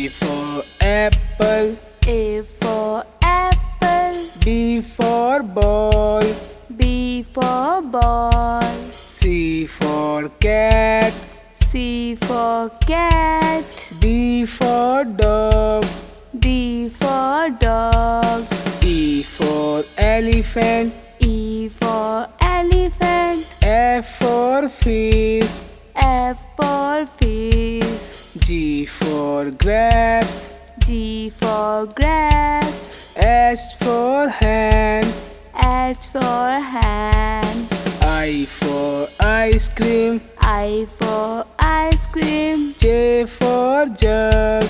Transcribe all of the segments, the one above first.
for apple. A for apple. B for ball. B for ball. C for cat. C for cat. D for dog. D for dog. E for elephant. E for elephant. F for fish. F for fish. G for grapes. G for grapes. H for hand. H for hand. I for ice cream. I for ice cream. J for jug.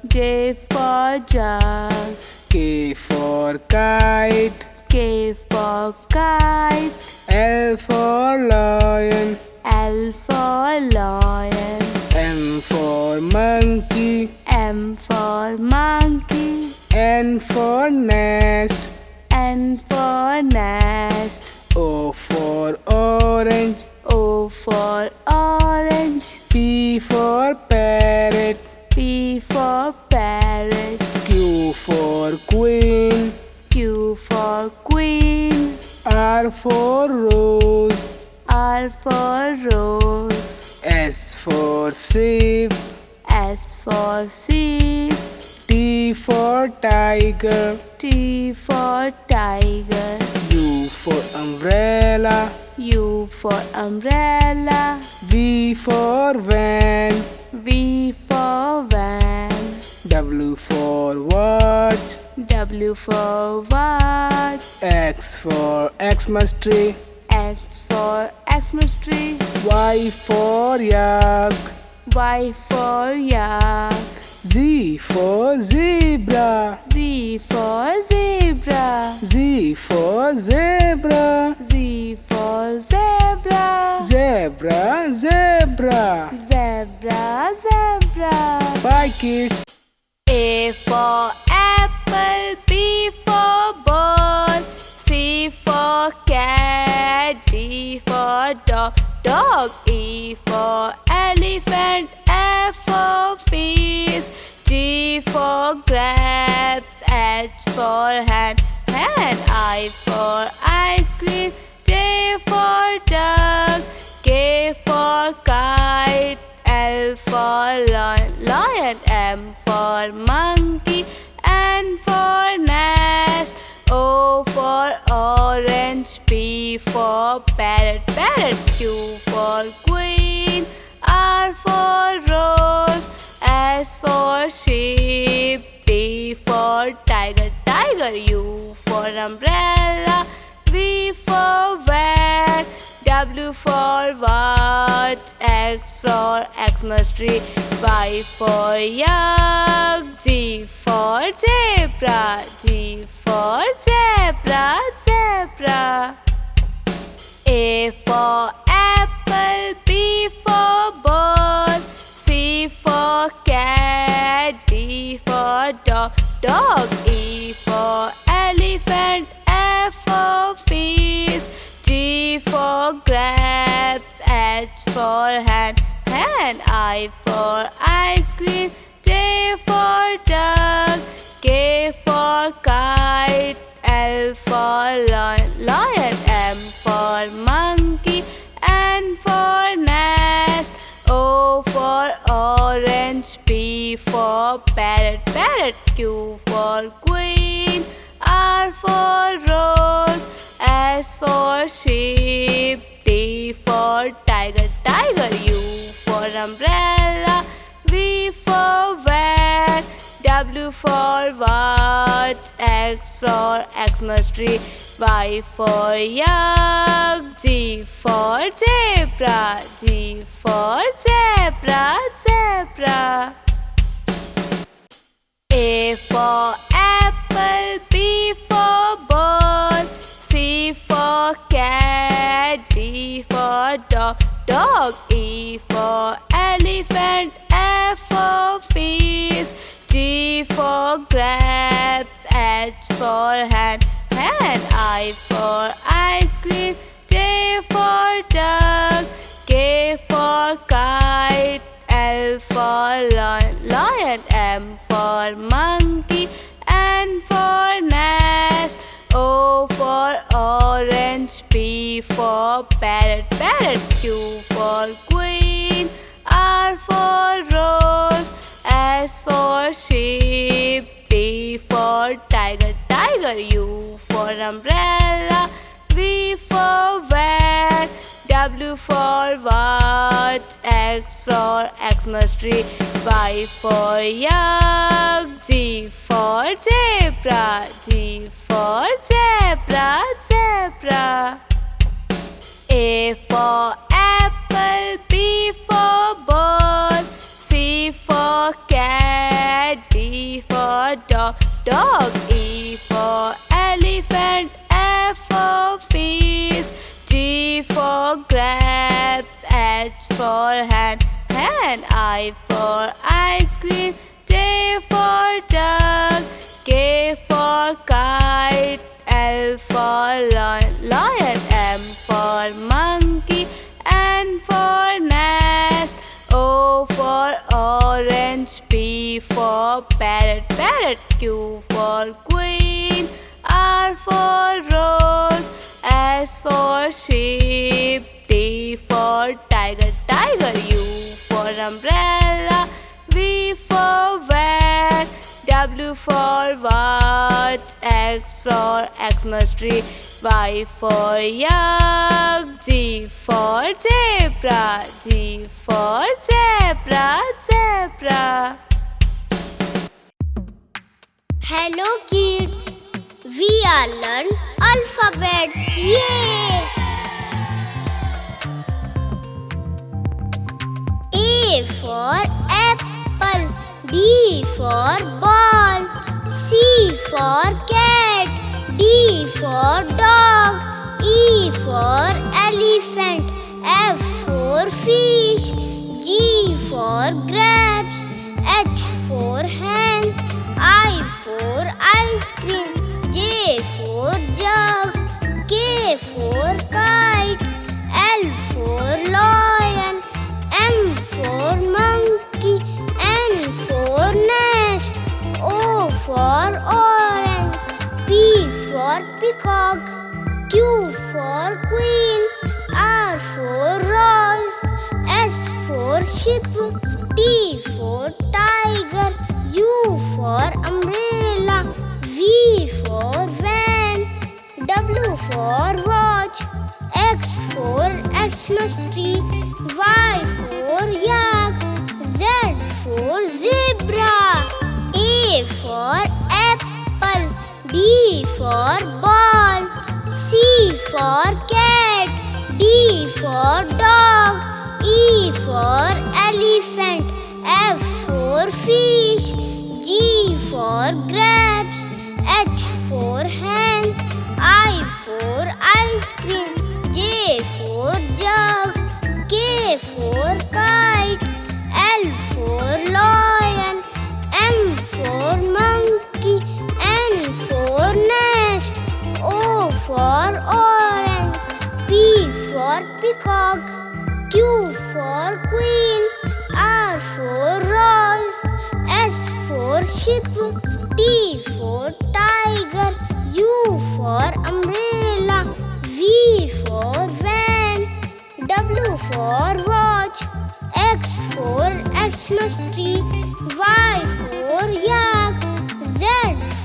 J for jug. K for kite. K for kite. L for lion. L for lion. M for monkey. M for monkey. N for nest. N for nest. O for orange. O for orange. P for parrot. P for parrot. Q for queen. Q for queen. R for rose. R for rose. S for sheep. S for sheep. T for tiger. T for tiger. U for umbrella. U for umbrella. V for van. V for van. W for watch. W for watch. X for Xmas tree. X for Xmas tree. Y for yak. Y for yak. Z for zebra. Z for zebra. Z for zebra. Z for zebra. Zebra, zebra. Zebra, zebra. Bye kids. A for apple. B for ball. C for cat. D for dog. Dog. E for elephant. F for fish. G for grapes. H for hand. Hand. I for ice cream. J for jug. K for kite. L for lion. M for monkey. N for nest. O for orange. P for parrot. Q for queen. R for rose. S for sheep. T for tiger. U for umbrella. V for van. W for watch. X for Xmas tree. Y for yak. Z for zebra. G for zebra, zebra. A for apple. B for ball. C for cat. D for dog. Dog. E for elephant. F for fish. G for grapes. H for hand. Hand. I for ice cream. J for jug. K for kite. L for lion. M for monkey. N for nest. O for orange. P for parrot. Q for queen. R for rose. S for sheep. T for tiger. U for umbrella. V for van. W for watch. X for Xmas tree. Y for yak. Z for zebra. G for zebra, zebra. A for apple. B for ball. C for cat. D for dog. E for elephant. F for fish. G for grapes. H for hand. I for ice cream. J for jug. K for kite. L for lion. M M for monkey, N for nest, O for orange, P for parrot, Q for queen, R for rose, S for sheep, T for tiger, U for umbrella, V for van, W for watch, X for Xmas tree, Y for yak, Z for zebra, zebra. A for apple, B for ball, C for cat, D for dog, E for elephant, F for fish, G for grapes, H for hand, I for ice cream, J for jug, K for kite, L for lion, M for monkey, N for nest, O for orange, P for parrot, Q for queen, R for rose, S for sheep, T for tiger, U for umbrella, V for van, W for watch, X for Xmas tree, Y for yak, Z for zebra, zebra. Hello kids, we are learn alphabets. Yay! A for apple, B for ball, C for cat, D for dog, E for elephant, F for fish, G for grapes, H for hen, I for ice cream, J for jug, K for kite, L for lion, M for monkey, N for nest, O for orange, P for peacock, Q for queen, R for rose, S for ship, T for tiger, U for umbrella, V for van, W for watch, X for Xmas tree, Y for yak, Z for zebra. A for apple, B for ball, C for cat, D for dog, E for elephant, F for fish, G for grapes, H for hen, I for ice cream, J for jug, K for kite, L for lion, M for monkey, N for nest, O for orange, P for peacock, Q for queen, R for rose, S for ship, T for tiger, U for umbrella, V for van, W for watch, X for Xmas tree, Y for yak, Z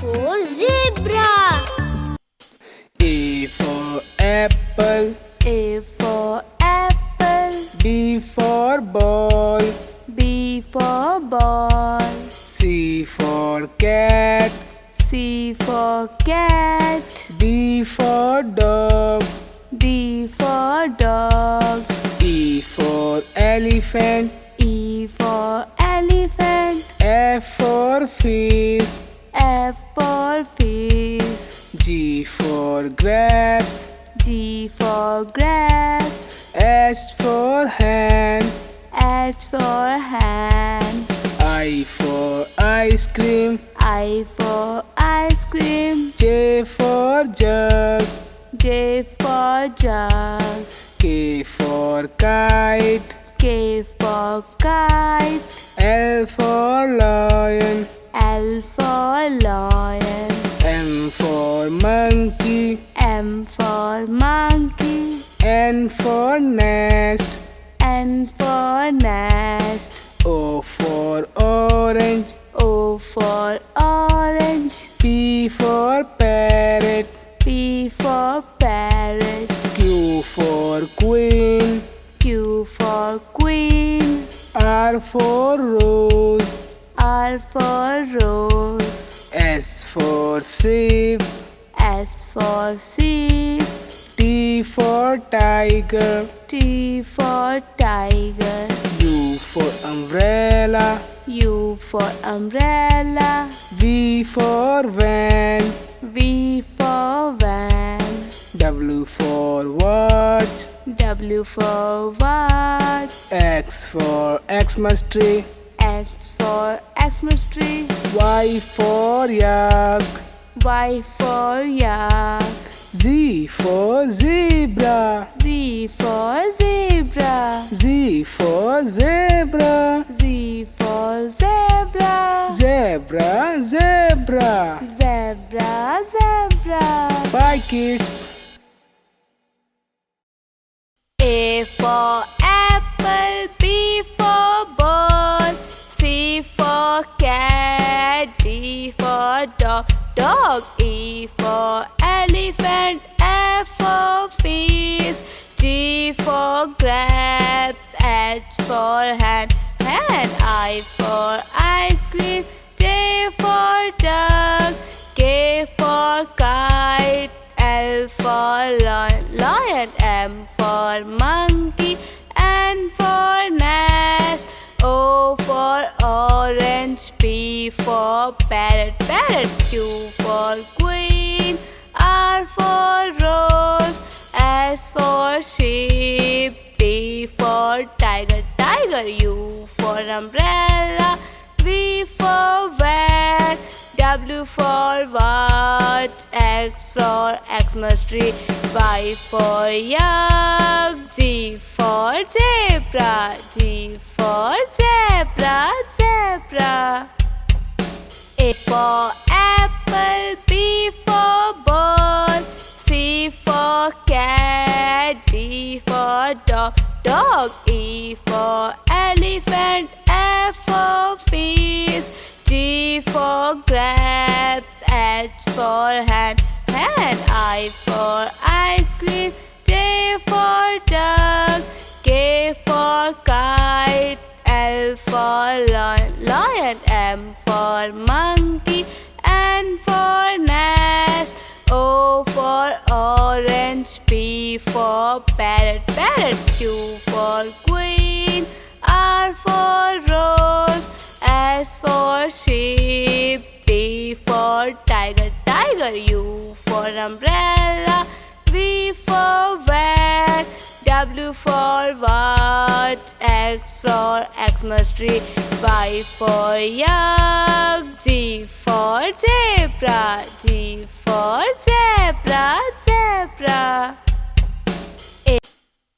for zebra. A for apple, A for apple, B for ball, B for ball, C for cat, C for cat, D for dog, D for dog, E for elephant, E for elephant, F for fish, F for fish, G for grapes, G for grapes, S for hand, H for hand, I for ice cream, I for ice cream, J for jug, J for jug, K for kite, K for kite, L L for lion. L for lion. M for monkey. M for monkey. N for nest. N for nest. O for orange. O for orange. P for parrot. P for parrot. Q for queen. Q for queen. R for rose. R for rose. S for sheep. S for sheep. T for tiger. T for tiger. U for umbrella. U for umbrella. V for van. V for van. W for watch. W for watch. X for Xmas tree. X for Xmas tree. Y for yak. Y for yak. Z for zebra. Z for zebra. Z for zebra. Z for zebra. Zebra, zebra. Zebra, zebra. Bye kids. A for apple, B for ball, C for cat, D for dog, dog. E for elephant, F for fish, G for grapes, H for hand, hand. I for ice cream, J for duck, K for kite, L for lion, M for monkey, N for nest, O for orange, P for parrot, parrot. Q for queen, R for rose, S for sheep, T for tiger, tiger. U for umbrella, V for van, W for watch, X for Xmas tree, Y for yak, Z for zebra, G for zebra, zebra. A for apple, B for ball, C for cat, D for dog, dog. E for elephant, F for fish, G for grapes, H for hand, hand. I for ice cream, J for duck, K for kite, L for lion, M for monkey, N for nest, O for orange, P for parrot, parrot. Q for queen, R for rose, S for sheep, T for tiger, tiger. U for umbrella, V for van, W for watch, X for Xmas tree, Y for yak, Z for zebra, G for zebra, zebra.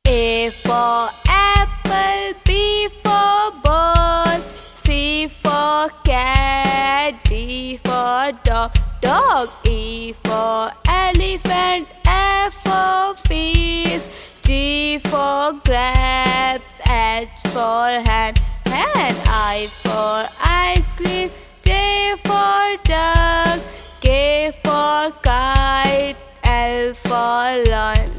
A for apple, B for ball, C for cat, D for dog, dog. E for elephant, F for fish, G for grapes, H for hand, hand. I for ice cream, J for duck, K for kite, L for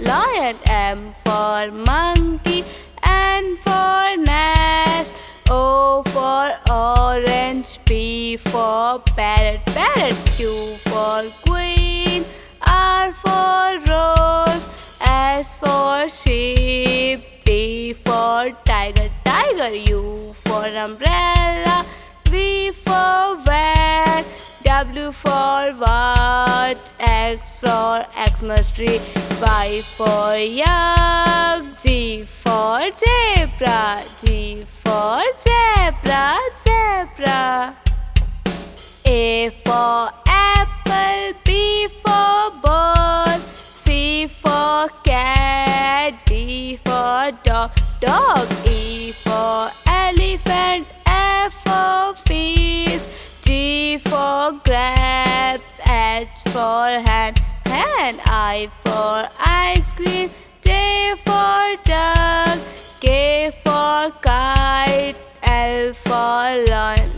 lion, M for monkey, N for nest, O for orange, P for parrot, parrot. Q for queen, R for rose, S for sheep, T for tiger, tiger. U for umbrella, V for van, W for watch, X for Xmas tree, Y for yak, Z for zebra, G for zebra, zebra. A for apple, B for ball, C for cat, D for dog, dog. E for elephant, F for grapes, H for hand, I for ice cream, J for jug, K for kite, L for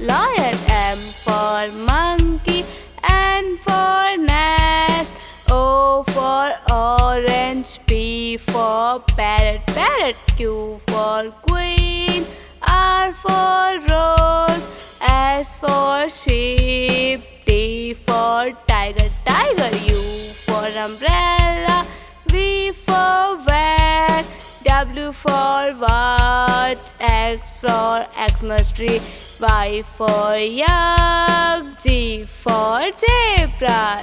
lion, M for monkey, N for nest, O for orange, P for parrot, Q for queen, R for rose, S for sheep, T for tiger, U for umbrella, V for van, W for watch, X for Xmas tree, Y for yak, Z for zebra,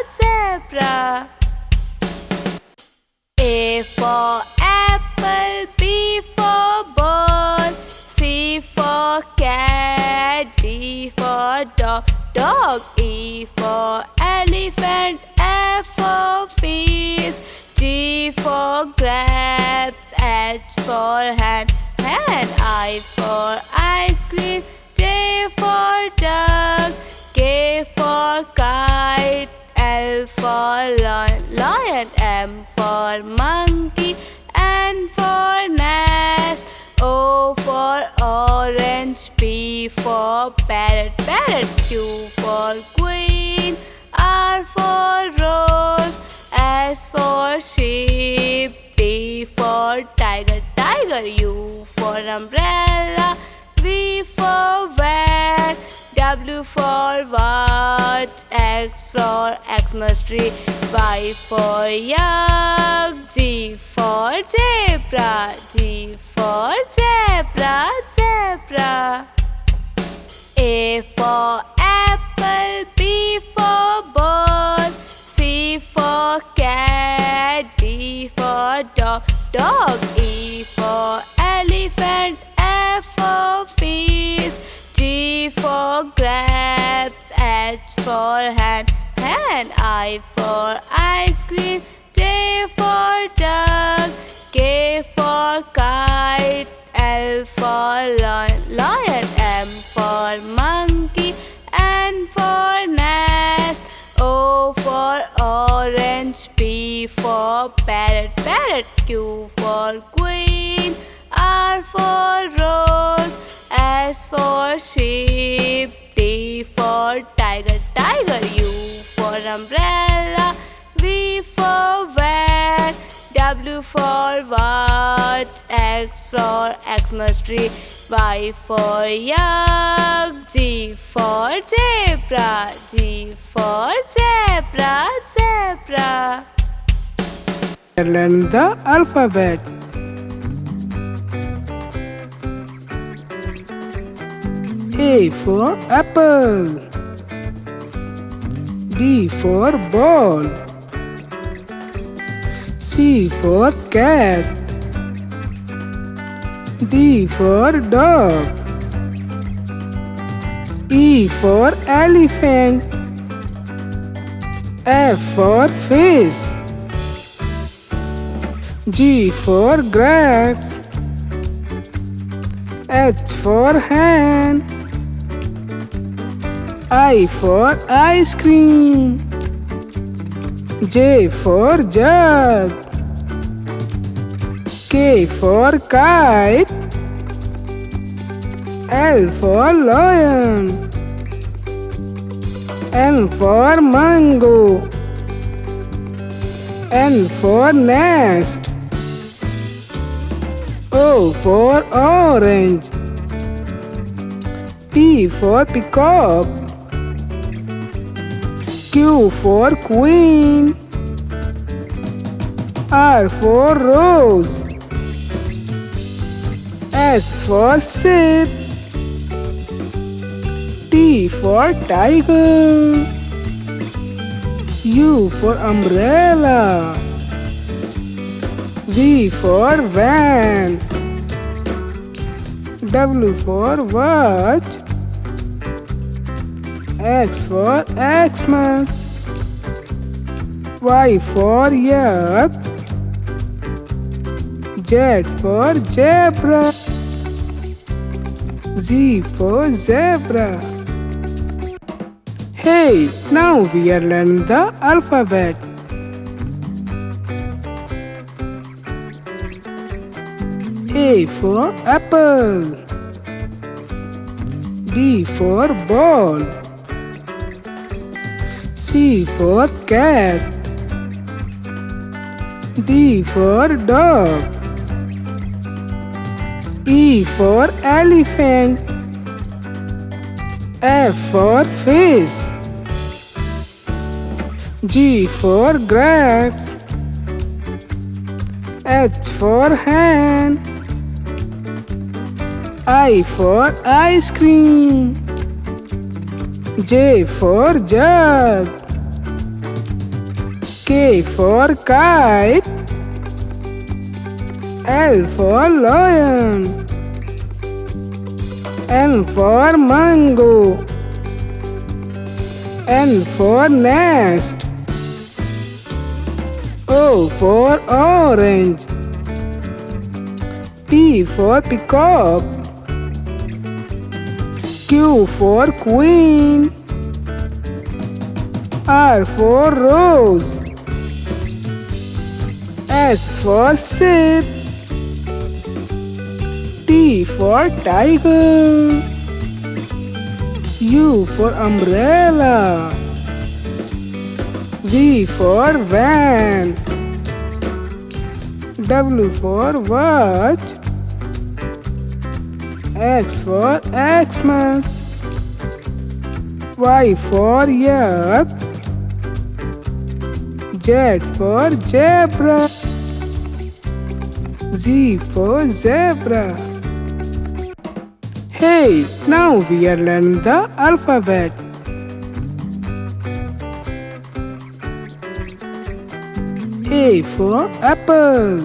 zebra. A for apple, B for ball, C for cat, D for dog, E for elephant, F for fish, G for grapes, H for hand, I for ice cream, J for jug, K for kite, L for lion, M for monkey, N for nest, O for orange, P for parrot, Q for queen, R for rose, S for sheep, T for tiger, U for umbrella, V for van, W for watch, X for Xmas tree, Y for yak, Z for zebra, zebra. A for apple, B for ball, C for cat, D for dog, E for elephant, F for fish, G for grapes, H for hand, I for ice cream, J for jug, K for kite, L for lion, M for monkey, N for nest, O for orange, P for parrot, Q for queen, R for rose, S for sheep, T for tiger, U for umbrella, V for van, W for watch, X for Xmas tree, Y for yak, Z for zebra. Learn the alphabet. A for apple, B for ball, C for cat, D for dog, E for elephant, F for fish, G for grapes, H for hand, I for ice cream, J for jug, K for kite, L for lion, M for mango, N for nest, O for orange, P for peacock, Q for queen, R for rose, S for sheep, T for tiger, U for umbrella, V for van, W for watch, X for Xmas, Y for yak, Z for zebra, Z for zebra. Hey, now we are learning the alphabet. A for apple. B for ball. C for cat. D for dog. E for elephant. F for fish. G for grapes. H for hand. I for ice cream. J for jug. K for kite. L for lion. M for mango. N for nest. O for orange. P for peacock. Q for queen. R for rose. S for sheep. T for tiger. U for umbrella. V for van. W for watch. X for Xmas. Y for yak. Z for zebra. Z for zebra. Hey, now we are learning the alphabet. A for apple.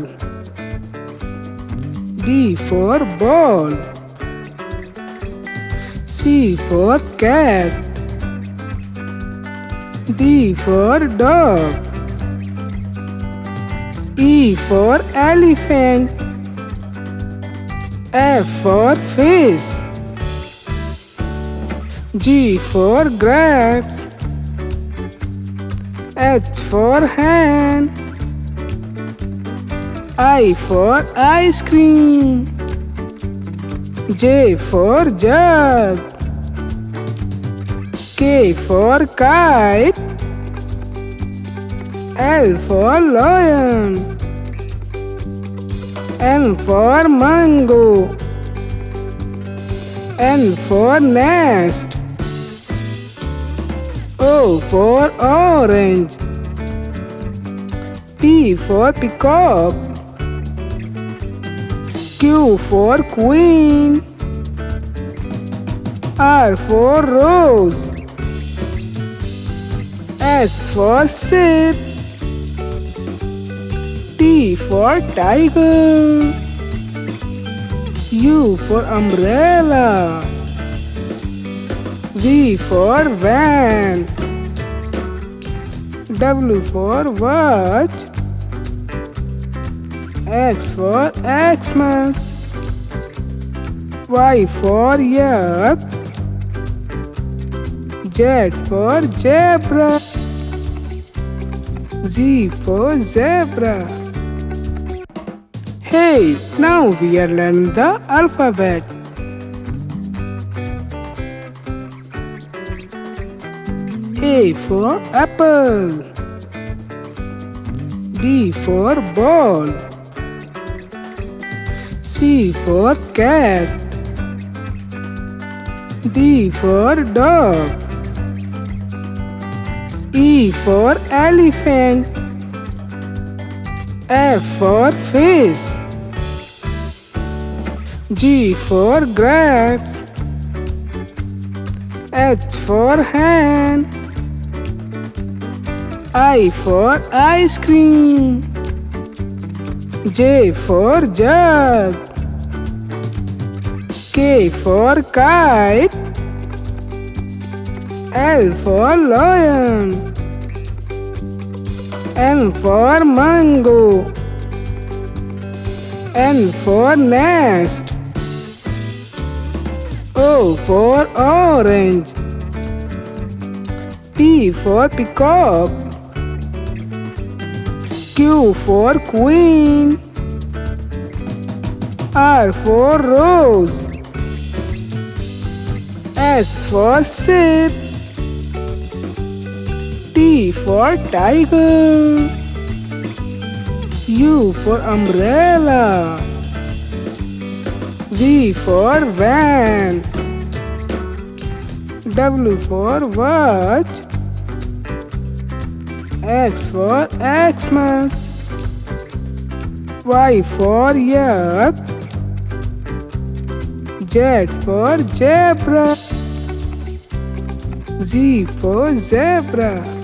B for ball. C for cat. D for dog. E for elephant. F for fish. G for grapes. H for hand. I for ice cream. J for jug. K for kite. L for lion. M for mango. N for nest. O for orange. P for peacock. Q for queen. R for rose. S for sheep. T for tiger. U for umbrella. V for van. W for watch. X for Xmas. Y for yak. Z for zebra. Z for zebra. Hey, now we are learning the alphabet. A for apple. B for ball. C for cat. D for dog. E for elephant. F for fish. G for grapes. H for hand. I for ice cream. J for jug. K for kite. L for lion. M for mango. N for nest. O for orange. P for peacock. Q for queen. R for rose. S for ship. T for tiger. U for umbrella. V for van. W for watch. X for Xmas. Y for yak. Z for zebra. Z for zebra.